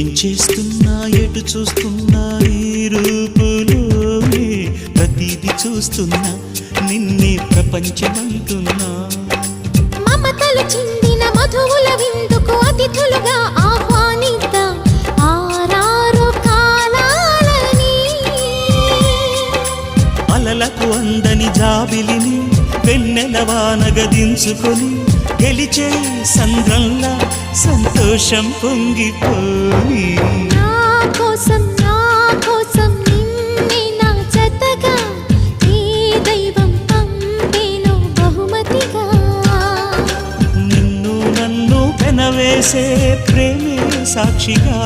ఏం చేస్తున్నా ఎటు చూస్తున్నా ఈ రూపులోనే ప్రతిదీ చూస్తున్నా నిన్నే ప్రపంచమంటున్నా మమతలు చిందిన మధువుల విందుకు అతిథులుగా ఆహ్వానిద్దాం ఆరారు కాలాలని అలలకు అందని జాబిలిని వెన్నెల వానగదించుకొని గెలిచే సంద్రంలా సంతోషం పొంగిపోయి నా కోసం నిన్నే నా జతగా ఈ దైవం పంపేను బహుమతిగా నిన్ను నన్ను పెనవేసే ప్రేమే సాక్షిగా